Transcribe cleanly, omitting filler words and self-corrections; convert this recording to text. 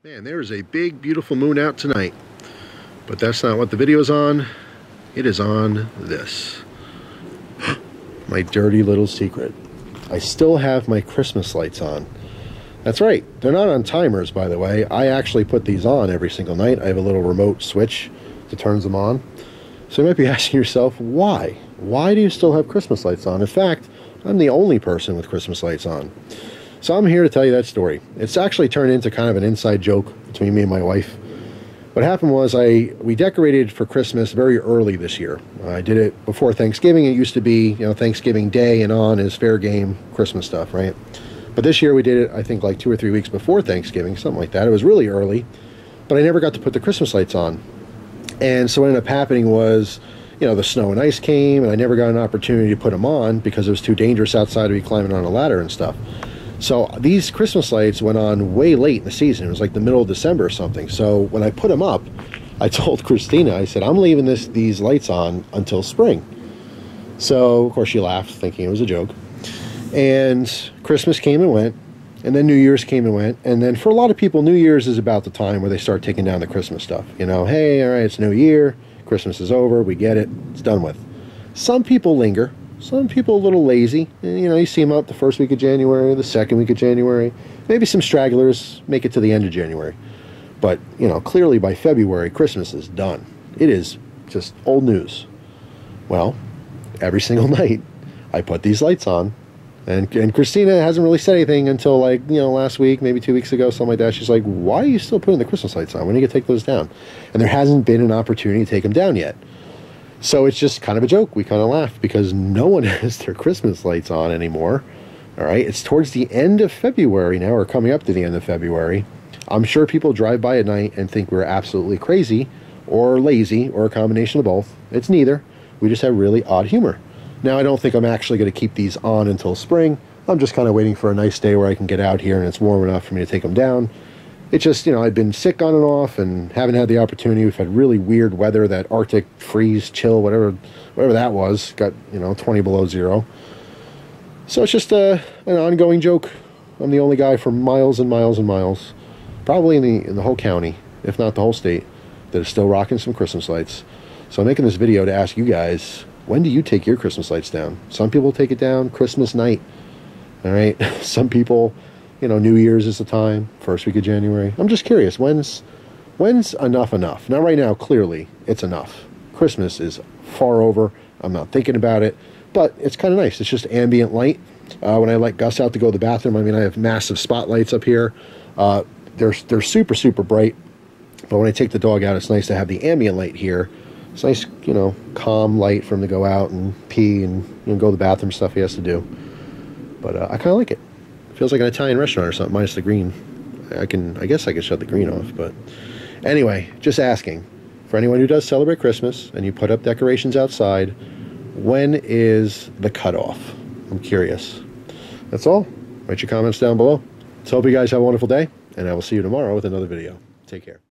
Man, there is a big, beautiful moon out tonight. But that's not what the video is on. It is on this. My dirty little secret. I still have my Christmas lights on. That's right. They're not on timers, by the way. I actually put these on every single night. I have a little remote switch that turns them on. So you might be asking yourself, why? Why do you still have Christmas lights on? In fact, I'm the only person with Christmas lights on. So I'm here to tell you that story. It's actually turned into kind of an inside joke between me and my wife. What happened was we decorated for Christmas very early this year. I did it before Thanksgiving. It used to be, Thanksgiving Day and on is fair game Christmas stuff, right? But this year we did it, I think, like 2 or 3 weeks before Thanksgiving, something like that. It was really early, but I never got to put the Christmas lights on. And so what ended up happening was, the snow and ice came, and I never got an opportunity to put them on because it was too dangerous outside to be climbing on a ladder and stuff. So these Christmas lights went on way late in the season. It was like the middle of December or something. So when I put them up, I told Christina, I said, I'm leaving these lights on until spring. So, of course, she laughed, thinking it was a joke. And Christmas came and went, and then New Year's came and went. And then for a lot of people, New Year's is about the time where they start taking down the Christmas stuff. Hey, all right, it's New Year. Christmas is over. We get it. It's done with. Some people linger. Some people a little lazy. You see them out the first week of January, the second week of January. Maybe some stragglers make it to the end of January. But, clearly by February, Christmas is done. It is just old news. Well, every single night, I put these lights on. And Christina hasn't really said anything until, last week, maybe 2 weeks ago, something like that. She's like, why are you still putting the Christmas lights on? When are you going to take those down? And there hasn't been an opportunity to take them down yet. So it's just kind of a joke. We kind of laugh because no one has their Christmas lights on anymore. All right. It's towards the end of February now, or coming up to the end of February. I'm sure people drive by at night and think we're absolutely crazy or lazy or a combination of both. It's neither. We just have really odd humor. Now, I don't think I'm actually going to keep these on until spring. I'm just kind of waiting for a nice day where I can get out here and it's warm enough for me to take them down. It's just, I've been sick on and off and haven't had the opportunity. We've had really weird weather, that Arctic freeze, chill, whatever that was, got, 20 below zero. So it's just an ongoing joke. I'm the only guy for miles and miles and miles, probably in the whole county, if not the whole state, that is still rocking some Christmas lights. So I'm making this video to ask you guys, when do you take your Christmas lights down? Some people take it down Christmas night, all right? Some people... New Year's is the time, first week of January. I'm just curious, when's enough? Now, right now, clearly, it's enough. Christmas is far over. I'm not thinking about it, but it's kind of nice. It's just ambient light. When I let Gus out to go to the bathroom, I have massive spotlights up here. They're super, super bright, but when I take the dog out, it's nice to have the ambient light here. It's nice, calm light for him to go out and pee and go to the bathroom, stuff he has to do. But I kind of like it. Feels like an Italian restaurant or something, minus the green. I guess I can shut the green off, but anyway, just asking. For anyone who does celebrate Christmas and you put up decorations outside, when is the cutoff? I'm curious. That's all. Write your comments down below. So hope you guys have a wonderful day, and I will see you tomorrow with another video. Take care.